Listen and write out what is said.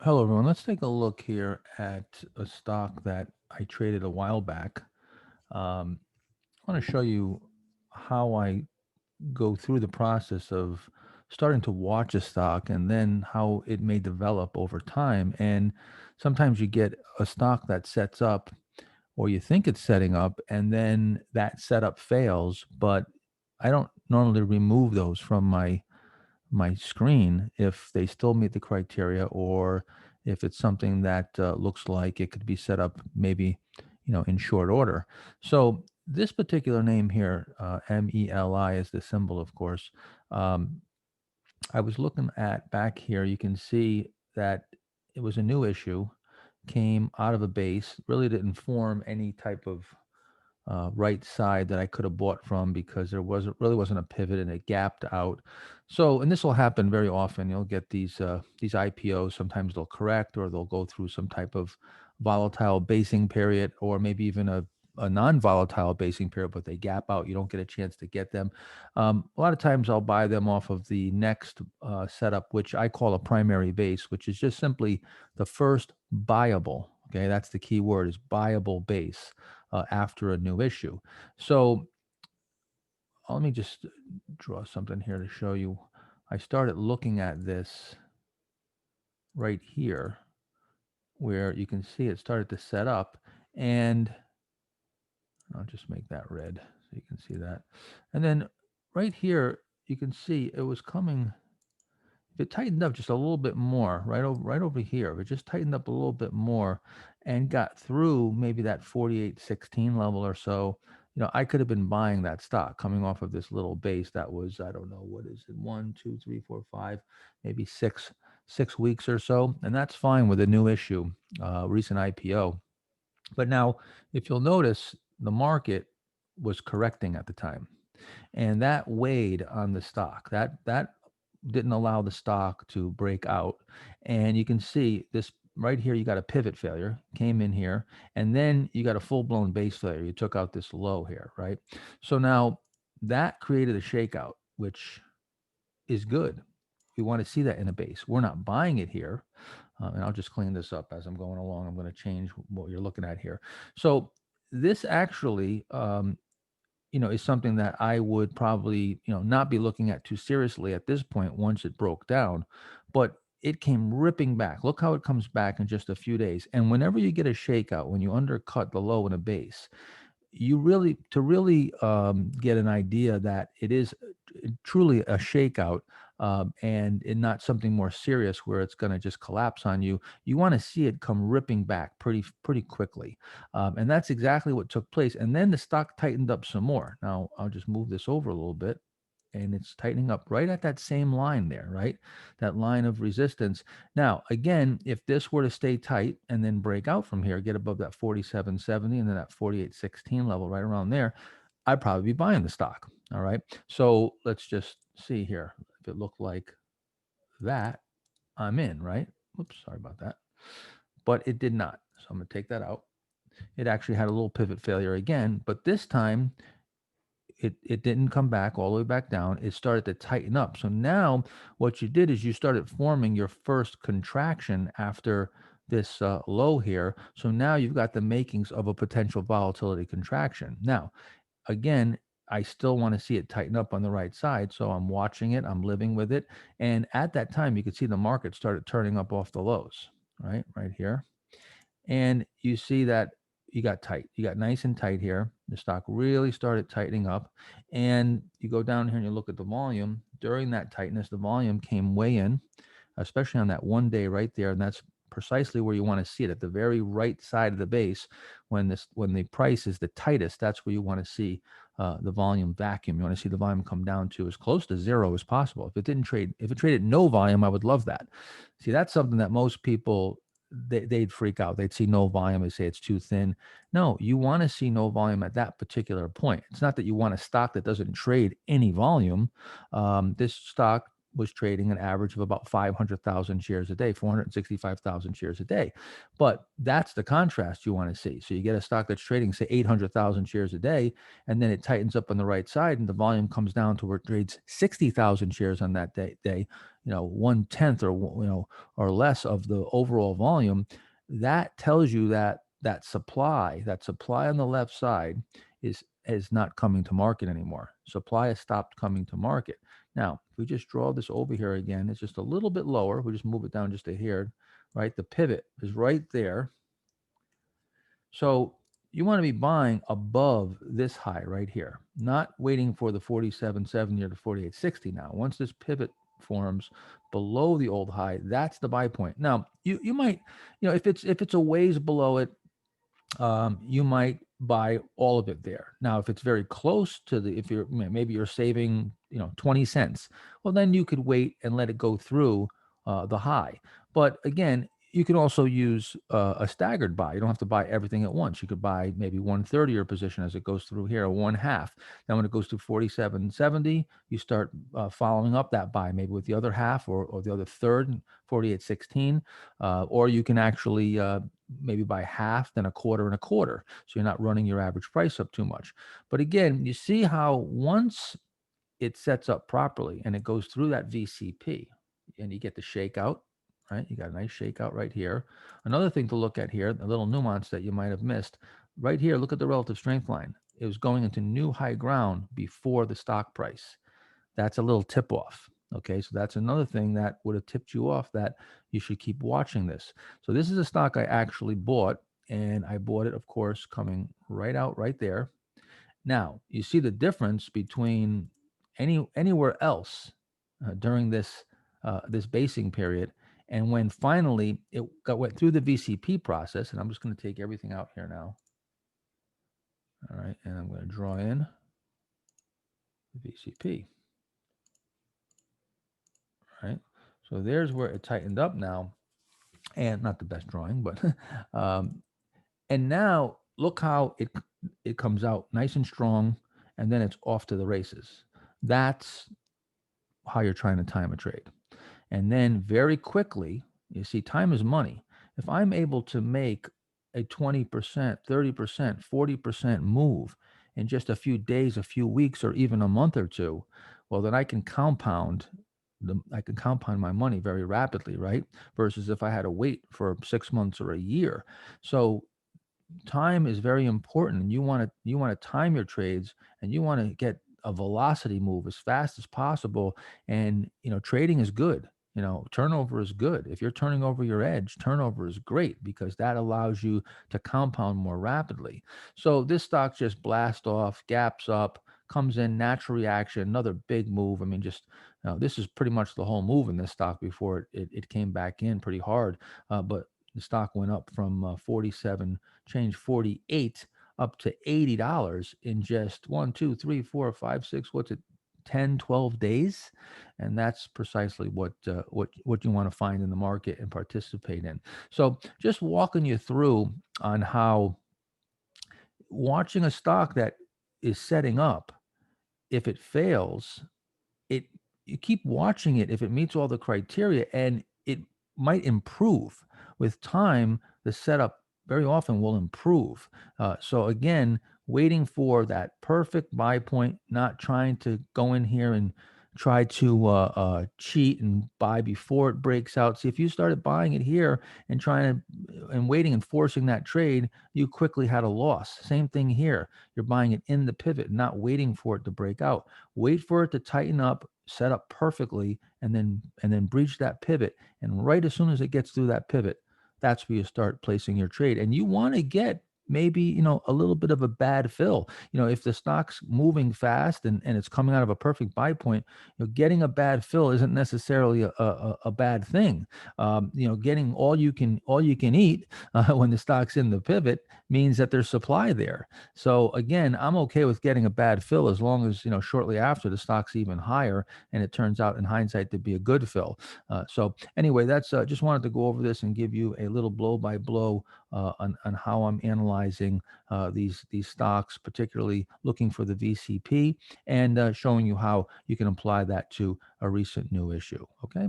Hello, everyone. Let's take a look here at a stock that I traded a while back. Um, I want to show you how I go through the process of starting to watch a stock and then how it may develop over time. And sometimes you get a stock that sets up, or you think it's setting up, and then that setup fails. But I don't normally remove those from my screen if they still meet the criteria, or if it's something that looks like it could be set up maybe in short order. So this particular name here, MELI is the symbol, of course. um, I was looking at back here, you can see that it was a new issue, came out of a base, really didn't form any type of right side that I could have bought from, because there wasn't a pivot and it gapped out. So, and this will happen very often. You'll get these IPOs. Sometimes they'll correct, or they'll go through some type of volatile basing period, or maybe even a non-volatile basing period, but they gap out. You don't get a chance to get them. A lot of times I'll buy them off of the next setup, which I call a primary base, which is just simply the first buyable. Okay, that's the key word, is buyable base after a new issue. So let me just draw something here to show you. I started looking at this right here, where you can see it started to set up, and I'll just make that red so you can see that. And then right here, you can see it was coming. If it tightened up just a little bit more, right over here, if it just tightened up a little bit more and got through maybe that 48.16 level or so, I could have been buying that stock coming off of this little base that was, I don't know, what is it, 1, 2, 3, 4, 5, maybe six weeks or so, and that's fine with a new issue, recent IPO. But now, if you'll notice, the market was correcting at the time, and that weighed on the stock. That didn't allow the stock to break out. And you can see this right here. You got a pivot failure, came in here, and then you got a full blown base failure. You took out this low here, right? So now that created a shakeout, which is good. We want to see that in a base. We're not buying it here. And I'll just clean this up as I'm going along. I'm going to change what you're looking at here. So this actually, is something that I would probably, not be looking at too seriously at this point once it broke down. But it came ripping back. Look how it comes back in just a few days. And whenever you get a shakeout, when you undercut the low in a base, you really get an idea that it is truly a shakeout, and not something more serious where it's going to just collapse on you. You want to see it come ripping back pretty quickly, and that's exactly what took place. And then the stock tightened up some more. Now I'll just move this over a little bit, and it's tightening up right at that same line there, right? That line of resistance. Now, again, if this were to stay tight and then break out from here, get above that 47.70 and then that 48.16 level right around there, I'd probably be buying the stock. All right. So let's just see here. If it looked like that, I'm in, right? Oops, sorry about that. But it did not. So I'm going to take that out. It actually had a little pivot failure again, but this time it didn't come back all the way back down. It started to tighten up. So now what you did is you started forming your first contraction after this low here. So now you've got the makings of a potential volatility contraction. Now, again, I still want to see it tighten up on the right side. So I'm watching it, I'm living with it. And at that time, you could see the market started turning up off the lows, right here. And you see that you got tight. You got nice and tight here. The stock really started tightening up. And you go down here and you look at the volume. During that tightness, the volume came way in, especially on that one day right there. And that's precisely where you want to see it, at the very right side of the base. When the price is the tightest, that's where you want to see the volume vacuum. You want to see the volume come down to as close to zero as possible. If it traded no volume, I would love that. See, that's something that most people, they'd freak out. They'd see no volume and say it's too thin. No, you want to see no volume at that particular point. It's not that you want a stock that doesn't trade any volume. This stock was trading an average of about 500,000 shares a day, 465,000 shares a day. But that's the contrast you want to see. So you get a stock that's trading, say, 800,000 shares a day, and then it tightens up on the right side and the volume comes down to where it trades 60,000 shares on that day. 1/10 or or less of the overall volume, that tells you that that supply on the left side is not coming to market anymore. Supply has stopped coming to market. Now, if we just draw this over here again, it's just a little bit lower. We just move it down just a hair, right? The pivot is right there. So you want to be buying above this high right here, not waiting for the 47.70 or the 48.60 now. Once this pivot forms below the old high, that's the buy point. Now, you might, if it's a ways below it, you might buy all of it there. Now, if it's very close to if you're maybe you're saving 20 cents, well, then you could wait and let it go through the high. But again, you can also use a staggered buy. You don't have to buy everything at once. You could buy maybe 1/3 of your position as it goes through here, or one half. Then when it goes to 47.70, you start following up that buy maybe with the other half, or the other third, 48.16, or you can actually maybe by half, then a quarter and a quarter. So you're not running your average price up too much. But again, you see how once it sets up properly and it goes through that VCP and you get the shakeout, right? You got a nice shakeout right here. Another thing to look at here, a little nuance that you might have missed. Right here, look at the relative strength line. It was going into new high ground before the stock price. That's a little tip off. Okay, so that's another thing that would have tipped you off that you should keep watching this. So this is a stock I actually bought, and I bought it, of course, coming right out right there. Now you see the difference between anywhere else during this basing period, and when finally went through the VCP process. And I'm just going to take everything out here now. All right, and I'm going to draw in the VCP. Right. So there's where it tightened up now, and not the best drawing, but and now look how it comes out nice and strong, and then it's off to the races. That's how you're trying to time a trade. And then very quickly, you see, time is money. If I'm able to make a 20%, 30%, 40% move in just a few days, a few weeks, or even a month or two, well, then I can compound my money very rapidly, right? Versus if I had to wait for 6 months or a year. So time is very important, and you want to time your trades, and you want to get a velocity move as fast as possible. And trading is good. Turnover is good. If you're turning over your edge, turnover is great because that allows you to compound more rapidly. So this stock just blast off, gaps up, comes in, natural reaction, another big move. I mean, just this is pretty much the whole move in this stock before it came back in pretty hard. But the stock went up from 47 change 48 up to $80 in just 1, 2, 3, 4, 5, 6, what's it, 10, 12 days. And that's precisely what you want to find in the market and participate in. So just walking you through on how watching a stock that is setting up, if it fails, it you keep watching it if it meets all the criteria, and it might improve with time. The setup very often will improve. So again, waiting for that perfect buy point, not trying to go in here and try to cheat and buy before it breaks out. See, if you started buying it here and trying to and waiting and forcing that trade, you quickly had a loss. Same thing here. You're buying it in the pivot, not waiting for it to break out. Wait for it to tighten up, set up perfectly, and then breach that pivot. And right as soon as it gets through that pivot, that's where you start placing your trade. And you want to get maybe a little bit of a bad fill. If the stock's moving fast and it's coming out of a perfect buy point, getting a bad fill isn't necessarily a bad thing. Getting all you can eat when the stock's in the pivot means that there's supply there. So again, I'm okay with getting a bad fill as long as shortly after the stock's even higher and it turns out in hindsight to be a good fill. So anyway, that's just wanted to go over this and give you a little blow by blow on how I'm analyzing these stocks, particularly looking for the VCP, and showing you how you can apply that to a recent new issue. Okay.